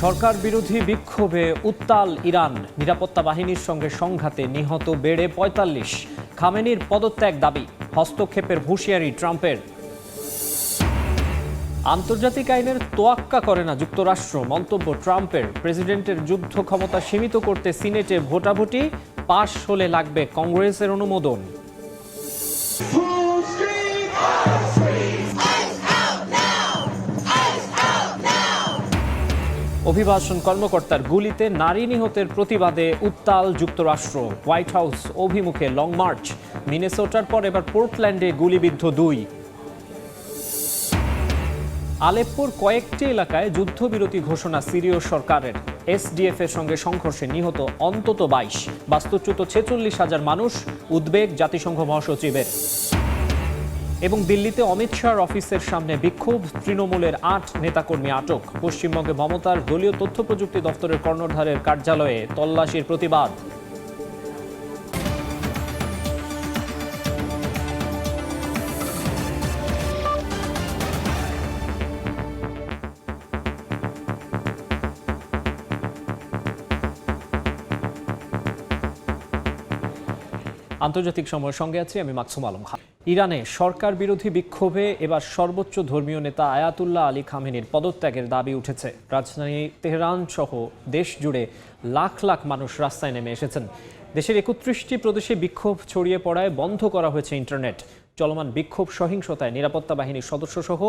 সরকার বিরোধী বিক্ষোভে উত্তাল ইরান, নিরাপত্তা বাহিনীর সঙ্গে সংঘাতে নিহত বেড়ে ৪৫। খামেনির পদত্যাগ দাবি, হস্তক্ষেপের হুঁশিয়ারি ট্রাম্পের। আন্তর্জাতিক আইনের তোয়াক্কা করে না যুক্তরাষ্ট্র, মন্তব্য ট্রাম্পের। প্রেসিডেন্টের যুদ্ধ ক্ষমতা সীমিত করতে সিনেটে ভোটাভুটি, পাশ হলে লাগবে কংগ্রেসের অনুমোদন। অভিবাসন কর্মকর্তার গুলিতে নারী নিহতের প্রতিবাদে উত্তাল যুক্তরাষ্ট্র। হোয়াইট হাউস অভিমুখে লং মার্চ। মিনেসোটার পর এবার পোর্টল্যান্ডে গুলিবিদ্ধ ২। আলেপ্পোর কয়েকটি এলাকায় যুদ্ধবিরতি ঘোষণা সিরীয় সরকারের। এসডিএফ এর সঙ্গে সংঘর্ষে নিহত অন্তত ২২, বাস্তুচ্যুত ৪৬,০০০ মানুষ, উদ্বেগ জাতিসংঘ মহাসচিবের। এবং দিল্লিতে অমিত শাহর অফিসের সামনে বিক্ষোভ, তৃণমূলের ৮ নেতাকর্মী আটক। পশ্চিমবঙ্গে মমতার দলীয় তথ্য প্রযুক্তি দপ্তরের কর্ণধারের কার্যালয়ে তল্লাশির প্রতিবাদ। আন্তর্জাতিক সময়ের সঙ্গে আছি আমি মাকসুম আলম খান। ইরানে সরকার বিরোধী বিক্ষোভে এবার সর্বোচ্চ ধর্মীয় নেতা আয়াতুল্লাহ আলী খামেনির পদত্যাগের দাবি উঠেছে। রাজধানী তেহরান সহ দেশ জুড়ে লাখ লাখ মানুষ রাস্তায় নেমে এসেছেন। দেশের ৩১টি প্রদেশে বিক্ষোভ ছড়িয়ে পড়ায় বন্ধ করা হয়েছে ইন্টারনেট। চলমান বিক্ষোভ সহিংসতায় নিরাপত্তা বাহিনীর সদস্য সহ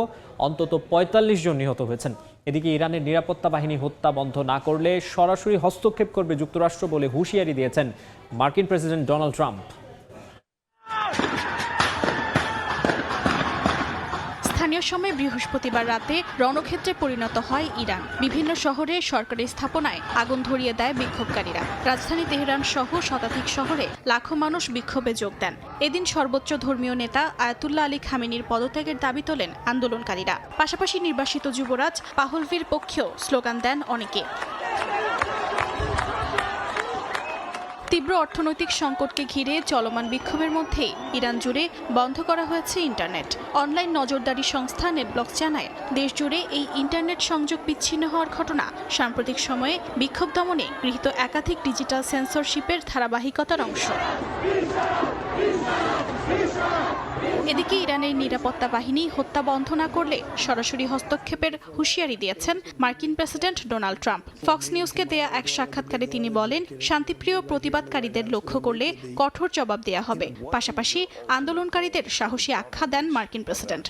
অন্তত ৪৫ জন নিহত হয়েছেন। এদিকে ইরানের নিরাপত্তা বাহিনী হত্যা বন্ধ না করলে সরাসরি হস্তক্ষেপ করবে যুক্তরাষ্ট্র বলে হুঁশিয়ারি দিয়েছেন মার্কিন প্রেসিডেন্ট ডোনাল্ড ট্রাম্প। স্থানীয় সময় বৃহস্পতিবার রাতে রণক্ষেত্রে পরিণত হয় ইরান। বিভিন্ন শহরে সরকারি স্থাপনায় আগুন ধরিয়ে দেয় বিক্ষোভকারীরা। রাজধানী তেহরান সহ শতাধিক শহরে লাখো মানুষ বিক্ষোভে যোগ দেন। এদিন সর্বোচ্চ ধর্মীয় নেতা আয়াতুল্লাহ আলী খামেনির পদত্যাগের দাবি তোলেন আন্দোলনকারীরা। পাশাপাশি নির্বাসিত যুবরাজ পাহলভির পক্ষেও স্লোগান দেন অনেকে। তীব্র অর্থনৈতিক সংকটকে ঘিরে চলমান বিক্ষোভের মধ্যেই ইরান জুড়ে বন্ধ করা হয়েছে ইন্টারনেট। অনলাইন নজরদারি সংস্থা নেটব্লকস জানায়, দেশ জুড়ে এই ইন্টারনেট সংযোগ বিচ্ছিন্ন হওয়ার ঘটনা সাম্প্রতিক সময়ে বিক্ষোভ দমনে গৃহীত একাধিক ডিজিটাল সেন্সরশিপের ধারাবাহিকতার অংশ। এদিকে ইরানের নিরাপত্তা বাহিনী হত্যা বন্ধ না করলে সরাসরি হস্তক্ষেপের হুঁশিয়ারি দিয়েছেন মার্কিন প্রেসিডেন্ট ডোনাল্ড ট্রাম্প। ফক্স নিউজকে দেয়া এক সাক্ষাৎকারে তিনি বলেন, শান্তিপ্রিয় প্রতিবাদকারীদের লক্ষ্য করলে কঠোর জবাব দেয়া হবে। পাশাপাশি আন্দোলনকারীদের সাহসী আখ্যা দেন মার্কিন প্রেসিডেন্ট।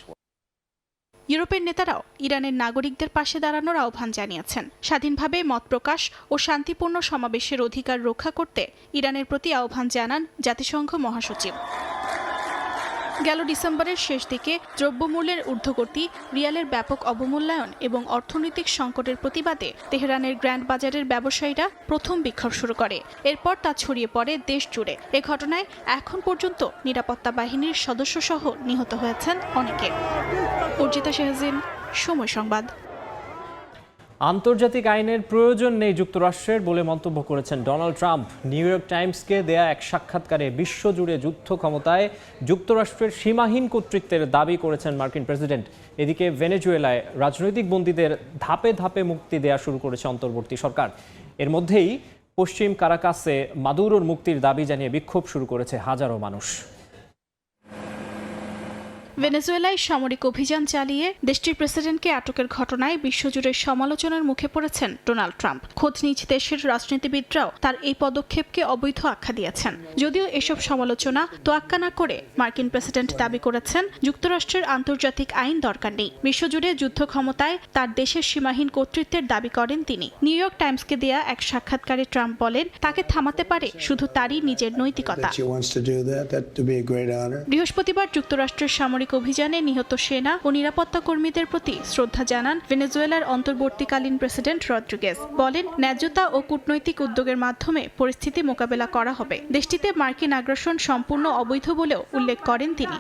ইউরোপের নেতারাও ইরানের নাগরিকদের পাশে দাঁড়ানোর আহ্বান জানিয়েছেন। স্বাধীনভাবে মত প্রকাশ ও শান্তিপূর্ণ সমাবেশের অধিকার রক্ষা করতে ইরানের প্রতি আহ্বান জানান জাতিসংঘ মহাসচিব। গেল ডিসেম্বরের শেষ দিকে দ্রব্যমূল্যের ঊর্ধ্বগতি, রিয়ালের ব্যাপক অবমূল্যায়ন এবং অর্থনৈতিক সংকটের প্রতিবাদে তেহরানের গ্র্যান্ড বাজারের ব্যবসায়ীরা প্রথম বিক্ষোভ শুরু করে। এরপর তা ছড়িয়ে পড়ে দেশ জুড়ে। এ ঘটনায় এখন পর্যন্ত নিরাপত্তা বাহিনীর সদস্যসহ নিহত হয়েছেন অনেকে। অর্জিতা শেহজিন, সময় সংবাদ। আন্তর্জাতিক আইনের প্রয়োজন নেই যুক্তরাষ্ট্রের বলে মন্তব্য করেছেন ডোনাল্ড ট্রাম্প। নিউ ইয়র্ক টাইমসকে দেয়া এক সাক্ষাৎকারে বিশ্বজুড়ে যুদ্ধ ক্ষমতায় যুক্তরাষ্ট্রের সীমাহীন কর্তৃত্বের দাবি করেছেন মার্কিন প্রেসিডেন্ট। এদিকে ভেনেজুয়েলায় রাজনৈতিক বন্দীদের ধাপে ধাপে মুক্তি দেয়া শুরু করেছে অন্তর্বর্তী সরকার। এর মধ্যেই পশ্চিম কারাকাসে মাদুরোর মুক্তির দাবি জানিয়ে বিক্ষোভ শুরু করেছে হাজারো মানুষ। ভেনেজুয়েলায় সামরিক অভিযান চালিয়ে দেশটির প্রেসিডেন্টকে আটকের ঘটনায় বিশ্বজুড়ে সমালোচনার মুখে পড়েছেন ডোনাল্ড ট্রাম্প। খোদ নিজ দেশের রাজনীতিবিদরাও তার এই পদক্ষেপকে অবৈধ আখ্যা দিয়েছেন। যদিও এসব সমালোচনা তোয়াক্কা না করে মার্কিন প্রেসিডেন্ট দাবি করেছেন, যুক্তরাষ্ট্রের আন্তর্জাতিক আইন দরকার নেই। বিশ্বজুড়ে যুদ্ধ ক্ষমতায় তার দেশের সীমাহীন কর্তৃত্বের দাবি করেন তিনি। নিউ ইয়র্ক টাইমসকে দেয়া এক সাক্ষাৎকারে ট্রাম্প বলেন, তাকে থামাতে পারে শুধু তারই নিজের নৈতিকতা। বৃহস্পতিবার যুক্তরাষ্ট্রের সামরিক অভিযানে নিহত সেনা ও নিরাপত্তা কর্মীদের প্রতি শ্রদ্ধা জানান ভেনেজুয়েলার অন্তর্বর্তীকালীন প্রেসিডেন্ট রদ্রিগেজ। বলেন, ন্যায্যতা ও কূটনৈতিক উদ্যোগের মাধ্যমে পরিস্থিতি মোকাবেলা করা হবে। দেশটিতে মার্কিন আগ্রাসন সম্পূর্ণ অবৈধ বলেও উল্লেখ করেন তিনি।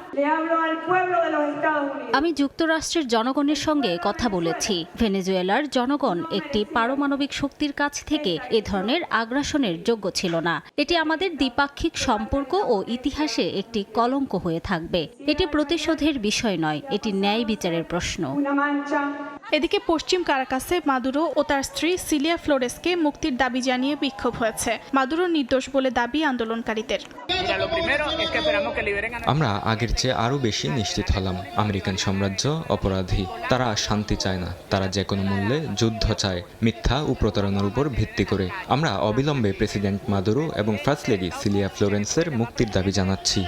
আমি যুক্তরাষ্ট্রের জনগণের সঙ্গে কথা বলেছি। ভেনেজুয়েলার জনগণ একটি পারমাণবিক শক্তির কাছ থেকে এ ধরনের আগ্রাসনের যোগ্য ছিল না। এটি আমাদের দ্বিপাক্ষিক সম্পর্ক ও ইতিহাসে একটি কলঙ্ক হয়ে থাকবে। এটি প্রতিশোধের বিষয় নয়, এটি ন্যায় বিচারের প্রশ্ন। এদিকে পশ্চিম কারাকাসে মাদুরো ও তার স্ত্রী সিলিয়া ফ্লোরেসকে মুক্তির দাবি জানিয়ে বিক্ষোভ হয়েছে। মাদুরো নির্দোষ বলে দাবি আন্দোলনকারীদের। আমরা আগের চেয়ে আরো বেশি নিশ্চিত হলাম, আমেরিকান সাম্রাজ্য অপরাধী। তারা শান্তি চায় না, তারা যে কোনো মূল্যে যুদ্ধ চায়, মিথ্যা ও প্রতারণার উপর ভিত্তি করে। আমরা অবিলম্বে প্রেসিডেন্ট মাদুরো এবং ফার্স্ট লেডি সিলিয়া ফ্লোরেন্সের মুক্তির দাবি জানাচ্ছি।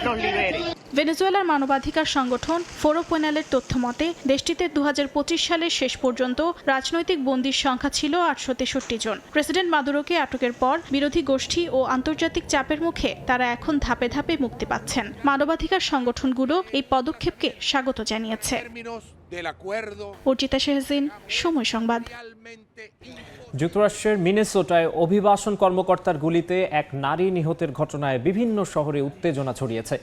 ভেনেজুয়েলার মানবাধিকার সংগঠন ফোরো পেনালের তথ্য মতে দেশটিতে 2025 সালের শেষ পর্যন্ত রাজনৈতিক বন্দীর সংখ্যা ছিল 863 জন। প্রেসিডেন্ট মাদুরোকে আটকের পর বিরোধী গোষ্ঠী ও আন্তর্জাতিক চাপের মুখে তারা এখন ধাপে ধাপে মুক্তি পাচ্ছেন। মানবাধিকার সংগঠনগুলো এই পদক্ষেপকে স্বাগত জানিয়েছে। অর্চিতা শেহজিন, সময় সংবাদ। যুক্তরাষ্ট্রের মিনেসোটায় অভিবাসন কর্মকর্তার গুলিতে এক নারী নিহতের ঘটনায় বিভিন্ন শহরে উত্তেজনা ছড়িয়েছে।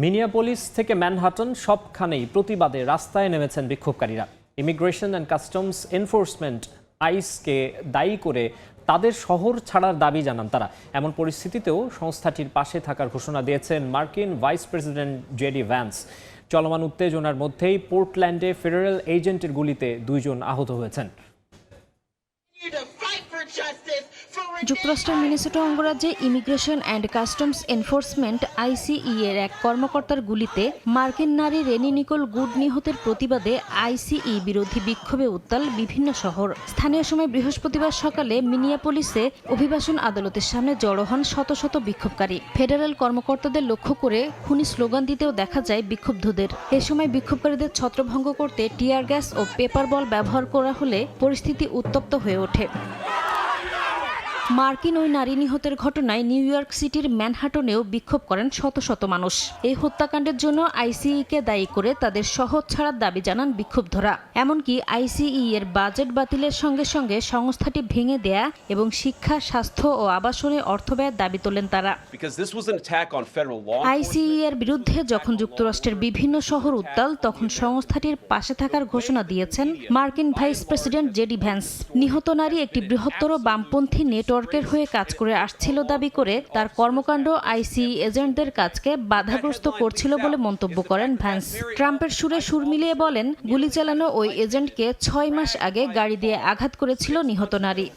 মিনিয়াপোলিস থেকে ম্যানহাটন সবখানেই প্রতিবাদে রাস্তায় নেমেছেন বিক্ষোভকারীরা। ইমিগ্রেশন অ্যান্ড কাস্টমস এনফোর্সমেন্ট আইসকে দায়ী করে তাদের শহর ছাড়ার দাবি জানান তারা। এমন পরিস্থিতিতেও সংস্থাটির পাশে থাকার ঘোষণা দিয়েছেন মার্কিন ভাইস প্রেসিডেন্ট জেডি ভ্যান্স। চলমান উত্তেজনার মধ্যেই পোর্টল্যান্ডে ফেডারেল এজেন্টের গুলিতে 2 জন আহত হয়েছেন। যুক্তরাষ্ট্রের মিনেসোটা অঙ্গরাজ্যে immigration and customs enforcement ICE এর এক কর্মকর্তার গুলিতে মার্কিন নারী রেনি নিকোল গুড নিহতের প্রতিবাদে আইসিই বিরোধী বিক্ষোভে উত্তাল বিভিন্ন শহর। স্থানীয় সময় বৃহস্পতিবার সকালে মিনিয়াপোলিসে অভিবাসন আদালতের সামনে জড়ো হন শত শত বিক্ষোভকারী। ফেডারেল কর্মকর্তাদের লক্ষ্য করে খুনি স্লোগান দিতেও দেখা যায় বিক্ষুব্ধদের। এ সময় বিক্ষোভকারীদের ছত্রভঙ্গ করতে টিয়ার গ্যাস ও পেপার বল ব্যবহার করা হলে পরিস্থিতি উত্তপ্ত হয়ে ওঠে। মার্কিন ওই নারী নিহতের ঘটনায় নিউ ইয়র্ক সিটির ম্যানহাটনেও বিক্ষোভ করেন শত শত মানুষ। এই হত্যাকাণ্ডের জন্য আইসিইকে দায়ী করে তাদের শহর ছাড়ার দাবি জানান বিক্ষুব্ধরা। এমনকি আইসিই এর বাজেট বাতিলের সঙ্গে সঙ্গে সংস্থাটি ভেঙে দেয়া এবং শিক্ষা, স্বাস্থ্য ও আবাসনে অর্থ ব্যয়ের দাবি তোলেন তারা। আইসিই এর বিরুদ্ধে যখন যুক্তরাষ্ট্রের বিভিন্ন শহর উত্তাল, তখন সংস্থাটির পাশে থাকার ঘোষণা দিয়েছেন মার্কিন ভাইস প্রেসিডেন্ট জেডি ভ্যান্স। নিহত নারী একটি বৃহত্তর বামপন্থী নেটওয়ার্কের হয়ে কাজ করে আসছিল দাবি করে তার কর্মকাণ্ড আইসিই এজেন্টদের কাজকে বাধাগ্রস্ত করছিল বলে মন্তব্য করেন ভ্যান্স। ট্রাম্পের সুরে সুর মিলিয়ে বলেন, গুলি চালানো ওই এজেন্টকে 6 মাস আগে গাড়ি দিয়ে আঘাত করেছিল নিহত নারী।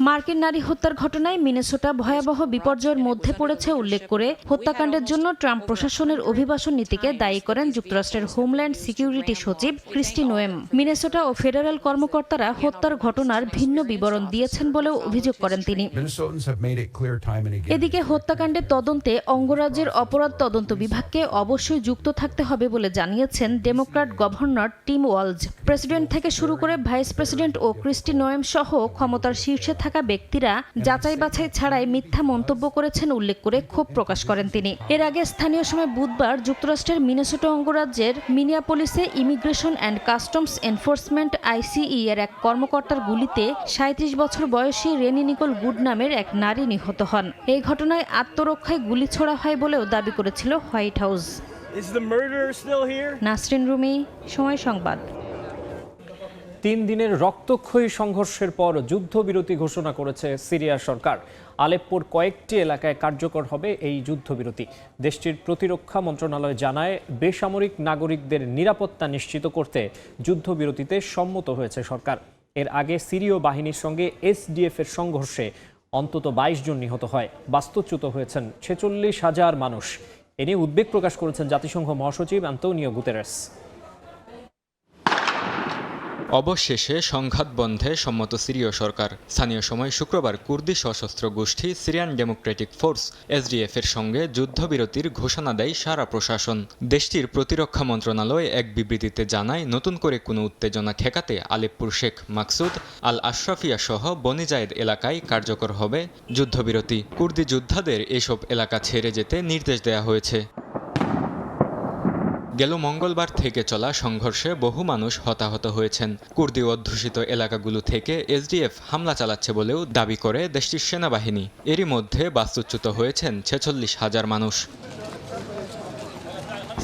মার্কিন নারী হত্যার ঘটনায় মিনেসোটা ভয়াবহ বিপর্যয়ের মধ্যে পড়েছে উল্লেখ করে হত্যাকাণ্ডের জন্য ট্রাম্প প্রশাসনের অভিবাসন নীতিকে দায়ী করেন যুক্তরাষ্ট্রের হোমল্যান্ড সিকিউরিটি সচিব ক্রিস্টি নোয়েম। মিনেসোটা ও ফেডারেল কর্মকর্তারা হত্যার ঘটনার ভিন্ন বিবরণ দিয়েছেন বলেও অভিযোগ করেন তিনি। এদিকে হত্যাকাণ্ডের তদন্তে অঙ্গরাজ্যের অপরাধ তদন্ত বিভাগকে অবশ্যই যুক্ত থাকতে হবে বলে জানিয়েছেন Democrat governor team Waltz. President থেকে শুরু করে ভাইস প্রেসিডেন্ট ও ক্রিস্টি নোয়েম সহ ক্ষমতার শীর্ষে থাকা ব্যক্তিরা যাচাই বাছাই ছাড়াই মিথ্যা মন্তব্য করেছেন উল্লেখ করে ক্ষোভ প্রকাশ করেন তিনি। এর আগে স্থানীয় সময় বুধবার যুক্তরাষ্ট্রের মিনেসোটা অঙ্গরাজ্যের মিনিয়াপোলিসে immigration and customs enforcement ICE এর এক কর্মকর্তার গুলিতে 37 বছর বয়সী রেনি নিকোল গুড নামের এক নারী নিহত হন। এই ঘটনায় আত্মরক্ষায় গুলি ছোড়া হয় বলেও দাবি করেছিল হোয়াইট হাউস। নাসরিন রুমি, সময় সংবাদ। 3 দিনের রক্তক্ষয়ী সংঘর্ষের পর যুদ্ধবিরতি ঘোষণা করেছে সিরিয়ার সরকার। আলেপ্পোর কয়েকটি এলাকায় কার্যকর হবে এই যুদ্ধবিরতি। দেশটির প্রতিরক্ষা মন্ত্রণালয় জানায়, বেসামরিক নাগরিকদের নিরাপত্তা নিশ্চিত করতে যুদ্ধবিরতিতে সম্মত হয়েছে সরকার। এর আগে সিরীয় বাহিনীর সঙ্গে এসডিএফ এর সংঘর্ষে অন্তত 22 জন নিহত হয়। বাস্তুচ্যুত হয়েছেন 46,000 মানুষ। এ নিয়ে উদ্বেগ প্রকাশ করেছেন জাতিসংঘ মহাসচিব আন্তোনিও গুতেরেস। অবশেষে সংঘাত বন্ধে সম্মত সিরীয় সরকার। স্থানীয় সময় শুক্রবার কুর্দি সশস্ত্র গোষ্ঠী সিরিয়ান ডেমোক্রেটিক ফোর্স এসডিএফ এর সঙ্গে যুদ্ধবিরতির ঘোষণা দেয় সারা প্রশাসন। দেশটির প্রতিরক্ষা মন্ত্রণালয় এক বিবৃতিতে জানায়, নতুন করে কোনো উত্তেজনা ঠেকাতে আলেপ্পোর শেখ মাকসুদ আল আশরাফিয়া সহ বনি জায়েদ এলাকায় কার্যকর হবে যুদ্ধবিরতি। কুর্দি যোদ্ধাদের এসব এলাকা ছেড়ে যেতে নির্দেশ দেওয়া হয়েছে। গেল মঙ্গলবার থেকে চলা সংঘর্ষে বহু মানুষ হতাহত হয়েছেন। কুর্দি অধ্যুষিত এলাকাগুলো থেকে এসডিএফ হামলা চালাচ্ছে বলেও দাবি করে দেশটির সেনাবাহিনী। এরই মধ্যে বাস্তুচ্যুত হয়েছেন 46,000 মানুষ।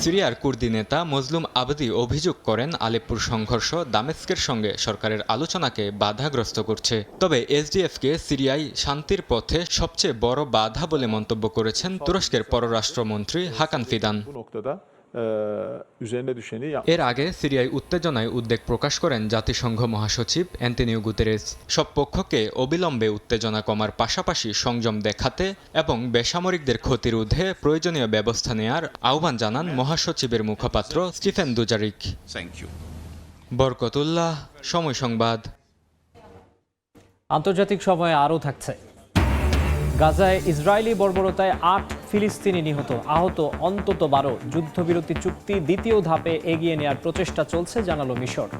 সিরিয়ার কুর্দি নেতা মজলুম আবদি অভিযোগ করেন, আলেপ্পোর সংঘর্ষ দামেস্কের সঙ্গে সরকারের আলোচনাকে বাধাগ্রস্ত করছে। তবে এসডিএফকে সিরিয়ায় শান্তির পথে সবচেয়ে বড় বাধা বলে মন্তব্য করেছেন তুরস্কের পররাষ্ট্রমন্ত্রী হাকান ফিদান। üzerine düşeni এর আগে সিরিয়ায় উত্তেজনায় উদ্বেগ প্রকাশ করেন জাতিসংঘ মহাসচিব অ্যান্টনিও গুতেরেস। সব পক্ষকে অবিলম্বে উত্তেজনা কমার পাশাপাশি সংযম দেখাতে এবং বেসামরিকদের ক্ষতি রোধে প্রয়োজনীয় ব্যবস্থা নেয়ার আহ্বান জানান মহাসচিবের মুখপাত্র স্টিফেন দুজারিক। বরকতুল্লাহ, সময় সংবাদ। আন্তর্জাতিক সময়ে আরও থাকছে। গাজায় ইসরায়েলি বর্বরতায় 8 ফিলিস্তিনি নিহত, আহত অন্তত 12। যুদ্ধবিরতি চুক্তি দ্বিতীয় ধাপে এগিয়ে নেয়ার প্রচেষ্টা চলছে, জানালো মিশর।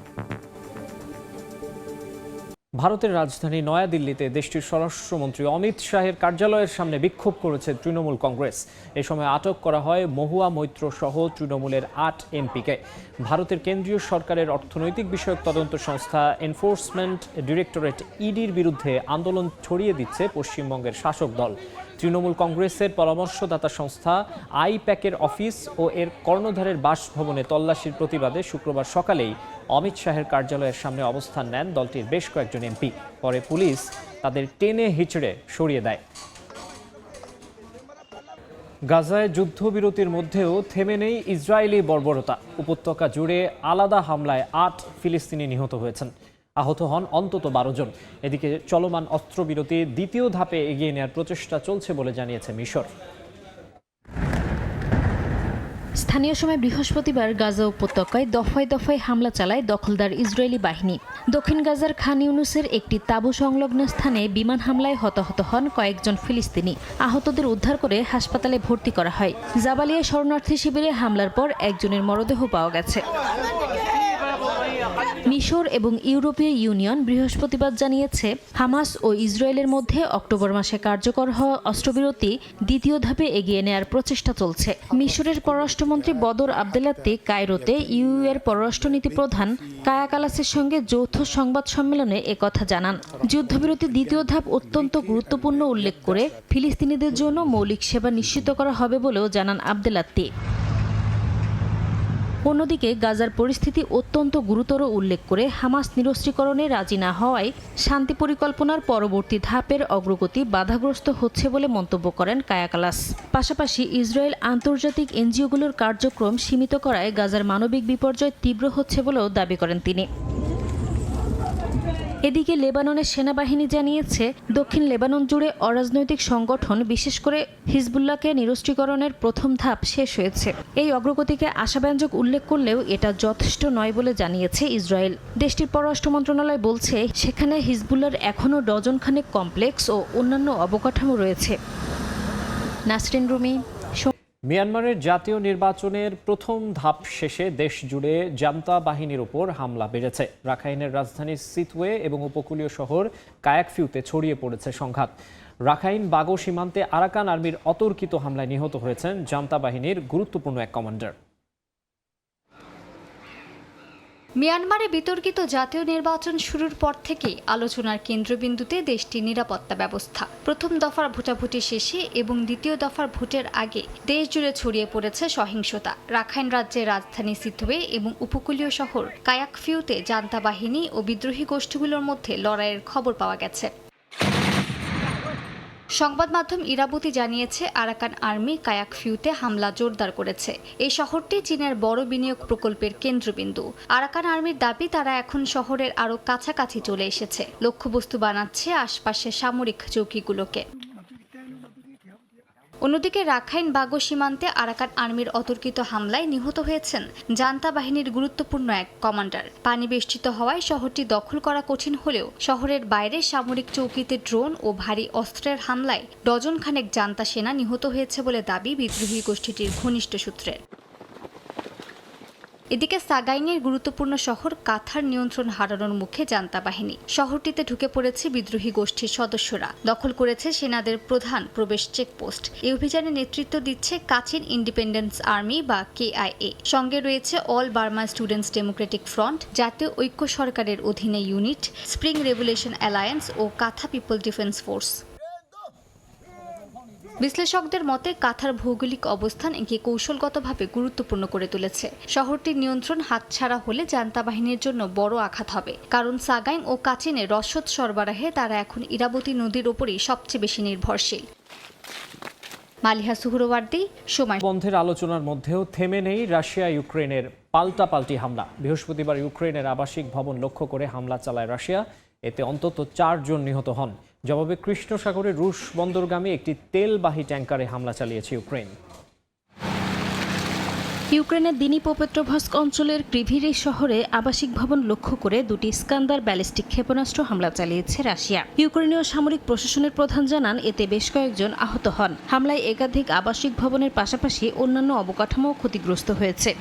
ভারতের রাজধানী নয়াদিল্লিতে দেশটির স্বরাষ্ট্রমন্ত্রী অমিত শাহের কার্যালয়ের সামনে বিক্ষোভ করেছে তৃণমূল কংগ্রেস। এ সময় আটক করা হয় মহুয়া মৈত্র সহ তৃণমূলের 8 এমপিকে। ভারতের কেন্দ্রীয় সরকারের অর্থনৈতিক বিষয়ক তদন্ত সংস্থা এনফোর্সমেন্ট ডিরেক্টরেট ইডির বিরুদ্ধে আন্দোলন ছড়িয়ে দিচ্ছে পশ্চিমবঙ্গের শাসক দল। তৃণমূল কংগ্রেসের পরামর্শদাতা সংস্থা আইপ্যাকের অফিস ও এর কর্ণধারের বাসভবনে তল্লাশির প্রতিবাদে শুক্রবার সকালেই অমিত শাহের কার্যালয়ের সামনে অবস্থান নেন দলটির বেশ কয়েকজন এমপি। পরে পুলিশ তাদের টেনে হিচড়ে সরিয়ে দেয়। গাজায় যুদ্ধবিরতির মধ্যেও থেমে নেই ইসরায়েলি বর্বরতা। উপত্যকা জুড়ে আলাদা হামলায় 8 ফিলিস্তিনি নিহত হয়েছেন, আহত হন অন্তত 12 জন। এদিকে চলমান অস্ত্রবিরতি দ্বিতীয় ধাপে এগিয়ে নেওয়ার প্রচেষ্টা চলছে বলে জানিয়েছে মিশর। স্থানীয় সময় বৃহস্পতিবার গাজা উপত্যকায় দফায় দফায় হামলা চালায় দখলদার ইসরায়েলি বাহিনী। দক্ষিণ গাজার খান ইউনুসের একটি তাঁবু সংলগ্ন স্থানে বিমান হামলায় হতাহত হন কয়েকজন ফিলিস্তিনি। আহতদের উদ্ধার করে হাসপাতালে ভর্তি করা হয়। জাবালিয়া শরণার্থী শিবিরে হামলার পর একজনের মরদেহ পাওয়া গেছে। মিশর এবং ইউরোপীয় ইউনিয়ন বৃহস্পতিবার জানিয়েছে, হামাস ও ইসরায়েলের মধ্যে অক্টোবর মাসে কার্যকর হওয়া অস্ত্রবিরতি দ্বিতীয় ধাপে এগিয়ে নেয়ার প্রচেষ্টা চলছে। মিশরের পররাষ্ট্রমন্ত্রী বদর আবদেলাত্তি কায়রোতে ইউ এর পররাষ্ট্রনীতি প্রধান কায়া কালাসের সঙ্গে যৌথ সংবাদ সম্মেলনে একথা জানান। যুদ্ধবিরতি দ্বিতীয় ধাপ অত্যন্ত গুরুত্বপূর্ণ উল্লেখ করে ফিলিস্তিনিদের জন্য মৌলিক সেবা নিশ্চিত করা হবে বলেও জানান আবদেলাত্তি। অন্যদিকে গাজার পরিস্থিতি অত্যন্ত গুরুতর উল্লেখ করে হামাস নিরস্ত্রীকরণে রাজি না হওয়ায় শান্তি পরিকল্পনার পরবর্তী ধাপের অগ্রগতি বাধাগ্রস্ত হচ্ছে বলে মন্তব্য করেন কায়া কালাস। পাশাপাশি ইসরায়েল আন্তর্জাতিক এনজিওগুলোর কার্যক্রম সীমিত করায় গাজার মানবিক বিপর্যয় তীব্র হচ্ছে বলেও দাবি করেন তিনি। এদিকে লেবাননের সেনাবাহিনী জানিয়েছে, দক্ষিণ লেবানন জুড়ে অরাজনৈতিক সংগঠন বিশেষ করে হিজবুল্লাহকে নিরস্ত্রীকরণের প্রথম ধাপ শেষ হয়েছে। এই অগ্রগতিকে আশাব্যঞ্জক উল্লেখ করলেও এটা যথেষ্ট নয় বলে জানিয়েছে ইসরায়েল। দেশটির পররাষ্ট্র মন্ত্রণালয় বলছে, সেখানে হিজবুল্লাহর এখনও ডজনখানেক কমপ্লেক্স ও অন্যান্য অবকাঠামো রয়েছে। নাসরিন রুমি। মিয়ানমারের জাতীয় নির্বাচনের প্রথম ধাপ শেষে দেশ জুড়ে জান্তা বাহিনীর উপর হামলা বেড়েছে। রাখাইনের রাজধানী সিতওয়ে এবং উপকূলীয় শহর কায়াকফিউতে ছড়িয়ে পড়েছে সংঘাত। রাখাইন বাগো সীমান্তে আরাকান আর্মির অতর্কিত হামলায় নিহত হয়েছেন জান্তা বাহিনীর গুরুত্বপূর্ণ এক কমান্ডার। মিয়ানমারে বিতর্কিত জাতীয় নির্বাচন শুরুর পর থেকেই আলোচনার কেন্দ্রবিন্দুতে দেশটির নিরাপত্তা ব্যবস্থা। প্রথম দফার ভোটাভুটি শেষে এবং দ্বিতীয় দফার ভোটের আগে দেশ জুড়ে ছড়িয়ে পড়েছে সহিংসতা। রাখাইন রাজ্যের রাজধানী সিতওয়ে এবং উপকূলীয় শহর কায়াকফিউতে জান্তা বাহিনী ও বিদ্রোহী গোষ্ঠীগুলোর মধ্যে লড়াইয়ের খবর পাওয়া গেছে। সংবাদ মাধ্যম ইরাবতী জানিয়েছে, আরাকান আর্মি কায়াকফিউতে হামলা জোরদার করেছে। এই শহরটি চীনের বড় বিনিয়োগ প্রকল্পের কেন্দ্রবিন্দু। আরাকান আর্মির দাবি, তারা এখন শহরের আরও কাছাকাছি চলে এসেছে, লক্ষ্যবস্তু বানাচ্ছে আশপাশের সামরিক চৌকিগুলোকে। অন্যদিকে রাখাইন বাগো সীমান্তে আরাকান আর্মির অতর্কিত হামলায় নিহত হয়েছেন জান্তা বাহিনীর গুরুত্বপূর্ণ এক কমান্ডার। পানি বেষ্টিত হওয়ায় শহরটি দখল করা কঠিন হলেও শহরের বাইরে সামরিক চৌকিতে ড্রোন ও ভারী অস্ত্রের হামলায় ডজনখানেক জান্তা সেনা নিহত হয়েছে বলে দাবি বিদ্রোহী গোষ্ঠীটির ঘনিষ্ঠ সূত্রের। এদিকে সাগাইংয়ের গুরুত্বপূর্ণ শহর কাথার নিয়ন্ত্রণ হারানোর মুখে জান্তা বাহিনী। শহরটিতে ঢুকে পড়েছে বিদ্রোহী গোষ্ঠীর সদস্যরা, দখল করেছে সেনাদের প্রধান প্রবেশ চেকপোস্ট। এই অভিযানে নেতৃত্ব দিচ্ছে কাচিন ইন্ডিপেন্ডেন্স আর্মি বা KIA। সঙ্গে রয়েছে all Burma students Democratic front, জাতীয় ঐক্য সরকারের অধীনে ইউনিট, স্প্রিং রেভলিউশন অ্যালায়েন্স ও কাথা পিপল ডিফেন্স ফোর্স। বিশ্লেষকদের মতে, কাথার ভৌগোলিক অবস্থান একে কৌশলগতভাবে গুরুত্বপূর্ণ করে তুলেছে। শহরটির নিয়ন্ত্রণ হাতছাড়া হলে জান্তা বাহিনীর জন্য বড় আঘাত হবে, কারণ সাগাইং ও কাচিনে রসদ সরবরাহে তারা এখন ইরাবতী নদীর ওপরই সবচেয়ে বেশি নির্ভরশীল। মালিহা সুহরওয়ার্দী, সময়। বন্ধের আলোচনার মধ্যেও থেমে নেই রাশিয়া ইউক্রেনের পাল্টাপাল্টি হামলা। বৃহস্পতিবার ইউক্রেনের আবাসিক ভবন লক্ষ্য করে হামলা চালায় রাশিয়া। এতে অন্তত 4 জন নিহত হন। জবাবে কৃষ্ণ সাগরে রুশ বন্দরগামী একটি তেলবাহী ট্যাঙ্কারে হামলা চালিয়েছে ইউক্রেন। ইউক্রেনের দিনিপ্রপেট্রোভস্ক অঞ্চলের ক্রিভিরি শহরে আবাসিক ভবন লক্ষ্য করে 2টি স্কান্দার ব্যালিস্টিক ক্ষেপণাস্ত্র হামলা চালিয়েছে রাশিয়া। ইউক্রেনীয় সামরিক প্রশাসনের প্রধান জানান, এতে বেশ কয়েকজন আহত হন। হামলায় একাধিক আবাসিক ভবনের পাশাপাশি অন্যান্য অবকাঠামোও ক্ষতিগ্রস্ত হয়েছে।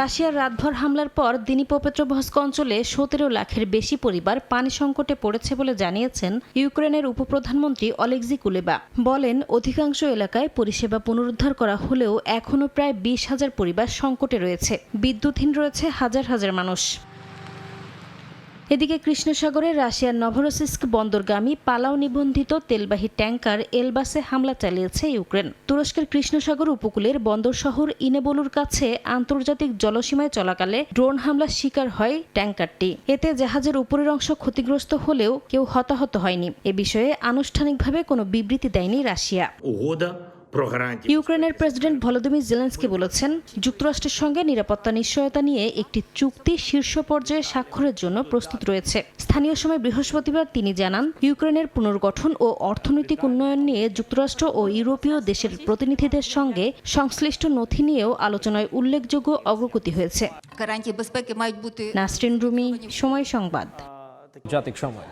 রাশিয়ার রাতভর হামলার পর দিনিপ্রপেট্রোভস্ক অঞ্চলে 17 লাখের বেশি পরিবার পানি সংকটে পড়েছে বলে জানিয়েছেন ইউক্রেনের উপপ্রধানমন্ত্রী অলেক্সি কুলেবা। বলেন, অধিকাংশ এলাকায় পরিষেবা পুনরুদ্ধার করা হলেও এখনও প্রায় 20,000 পরিবার সংকটে রয়েছে। বিদ্যুৎহীন রয়েছে হাজার হাজার মানুষ। এদিকে কৃষ্ণসাগরের রাশিয়ার নভরোসিস্ক বন্দরগামী পালাও নিবন্ধিত তেলবাহী ট্যাঙ্কার এলবাসে হামলা চালিয়েছে ইউক্রেন। তুরস্কের কৃষ্ণসাগর উপকূলের বন্দর শহর ইনেবলুর কাছে আন্তর্জাতিক জলসীমায় চলাকালে ড্রোন হামলার শিকার হয় ট্যাঙ্কারটি। এতে জাহাজের উপরের অংশ ক্ষতিগ্রস্ত হলেও কেউ হতাহত হয়নি। এ বিষয়ে আনুষ্ঠানিকভাবে কোনো বিবৃতি দেয়নি রাশিয়া। ইউক্রেনের প্রেসিডেন্ট ভলোদিমির জেলেনস্কি বলেছেন, যুক্তরাষ্ট্রের সঙ্গে নিরাপত্তা নিশ্চয়তা নিয়ে একটি চুক্তি শীর্ষ পর্যায়ে স্বাক্ষরের জন্য প্রস্তুত রয়েছে। স্থানীয় সময় বৃহস্পতিবার তিনি জানান, ইউক্রেনের পুনর্গঠন ও অর্থনৈতিক উন্নয়ন নিয়ে যুক্তরাষ্ট্র ও ইউরোপীয় দেশের প্রতিনিধিদের সঙ্গে সংশ্লিষ্ট নথি নিয়েও আলোচনায় উল্লেখযোগ্য অগ্রগতি হয়েছে। নাসরিন রুমি, সময় সংবাদ। জাতিক সময়।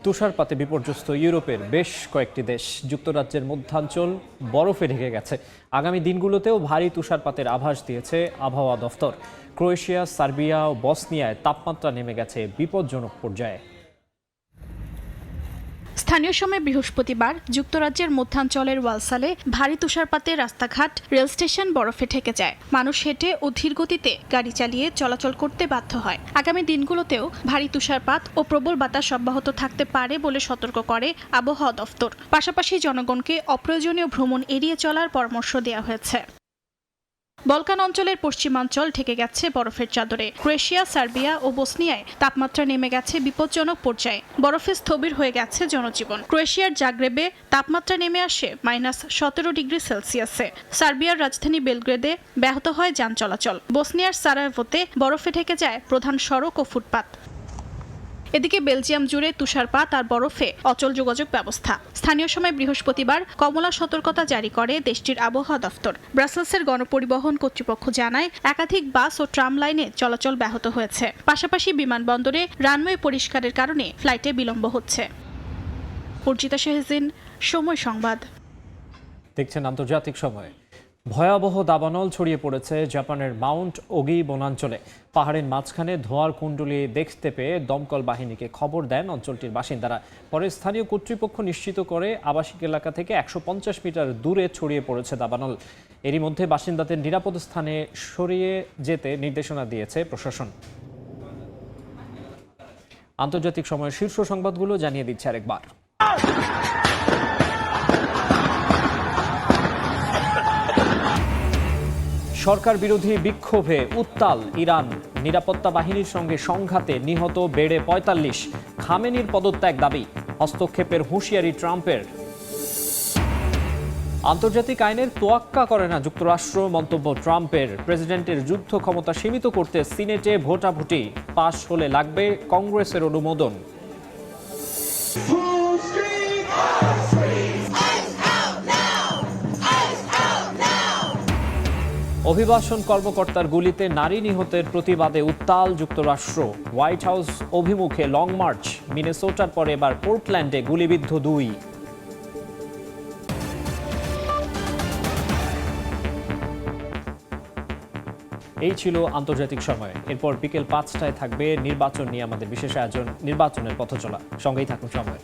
তুষারপাতে বিপর্যস্ত ইউরোপের বেশ কয়েকটি দেশ। যুক্তরাজ্যের মধ্যাঞ্চল বরফে ঢেকে গেছে। আগামী দিনগুলোতেও ভারী তুষারপাতের আভাস দিয়েছে আবহাওয়া দফতর। ক্রোয়েশিয়া, সার্বিয়া ও বসনিয়ায় তাপমাত্রা নেমে গেছে বিপজ্জনক পর্যায়ে। স্থানীয় সময় বৃহস্পতিবার যুক্তরাজ্যের মধ্যাঞ্চলের ওয়ালসালে ভারী তুষারপাতে রাস্তাঘাট, রেল স্টেশন বরফে ঢেকে যায়। মানুষ হেঁটে ও ধীর গতিতে গাড়ি চালিয়ে চলাচল করতে বাধ্য হয়। আগামী দিনগুলোতেও ভারী তুষারপাত ও প্রবল বাতাস অব্যাহত থাকতে পারে বলে সতর্ক করে আবহাওয়া দফতর। পাশাপাশি জনগণকে অপ্রয়োজনীয় ভ্রমণ এড়িয়ে চলার পরামর্শ দেওয়া হয়েছে। বলকান অঞ্চলের পশ্চিমাঞ্চল ঢেকে গেছে বরফের চাদরে। ক্রোয়েশিয়া, সার্বিয়া ও বসনিয়ায় তাপমাত্রা নেমে গেছে বিপজ্জনক পর্যায়ে। বরফে স্থবির হয়ে গেছে জনজীবন। ক্রোয়েশিয়ার জাগ্রেবে তাপমাত্রা নেমে আসে -17 ডিগ্রি সেলসিয়াসে। সার্বিয়ার রাজধানী বেলগ্রেদে ব্যাহত হয় যান চলাচল। বসনিয়ার সারায়েভোতে বরফে ঢেকে যায় প্রধান সড়ক ও ফুটপাত। এদিকে বেলজিয়াম জুড়ে তুষারপাত আর বরফে অচল যোগাযোগ ব্যবস্থা। স্থানীয় সময় বৃহস্পতিবার কমলা সতর্কতা জারি করে দেশটির আবহাওয়া দফতর। ব্রাসেলসের গণপরিবহন কর্তৃপক্ষ জানায়, একাধিক বাস ও ট্রাম লাইনে চলাচল ব্যাহত হয়েছে। পাশাপাশি বিমানবন্দরে রানওয়ে পরিষ্কারের কারণে ফ্লাইটে বিলম্ব হচ্ছে। অর্জিতা শেহজিন, সময় সংবাদ। দেখছেন আন্তর্জাতিক সময়। ভয়াবহ দাবানল ছড়িয়ে পড়েছে জাপানের মাউন্ট ওগি বনাঞ্চলে। পাহাড়ের মাঝখানে ধোঁয়ার কুণ্ডলী দেখতে পেয়ে দমকল বাহিনীকে খবর দেন অঞ্চলটির বাসিন্দারা। পরে স্থানীয় কর্তৃপক্ষ নিশ্চিত করে আবাসিক এলাকা থেকে 150 মিটার দূরে ছড়িয়ে পড়েছে দাবানল। এরই মধ্যে বাসিন্দাদের নিরাপদ স্থানে সরিয়ে যেতে নির্দেশনা দিয়েছে প্রশাসন। আন্তর্জাতিক সময়ের শীর্ষ সংবাদগুলো জানিয়ে দিচ্ছে আরেকবার। সরকার বিরোধী বিক্ষোভে উত্তাল ইরান। নিরাপত্তা বাহিনীর সঙ্গে সংঘাতে নিহত বেড়ে 45। খামেনির পদত্যাগ দাবি। হস্তক্ষেপের হুঁশিয়ারি ট্রাম্পের। আন্তর্জাতিক আইনের তোয়াক্কা করে না যুক্তরাষ্ট্র, মন্তব্য ট্রাম্পের। প্রেসিডেন্টের যুদ্ধ ক্ষমতা সীমিত করতে সিনেটে ভোটাভুটি। পাশ হলে লাগবে কংগ্রেসের অনুমোদন। অভিবাসন কর্মকর্তার গুলিতে নারী নিহতের প্রতিবাদে উত্তাল যুক্তরাষ্ট্র। হোয়াইট হাউস অভিমুখে লং মার্চ। মিনেসোটার পরে এবার পোর্টল্যান্ডে গুলিবিদ্ধ 2। এই ছিল আন্তর্জাতিক সময়। এরপর বিকেল 5টায় থাকবে নির্বাচন নিয়ে আমাদের বিশেষ আয়োজন নির্বাচনের পথচলা। সঙ্গেই থাকুন সময়।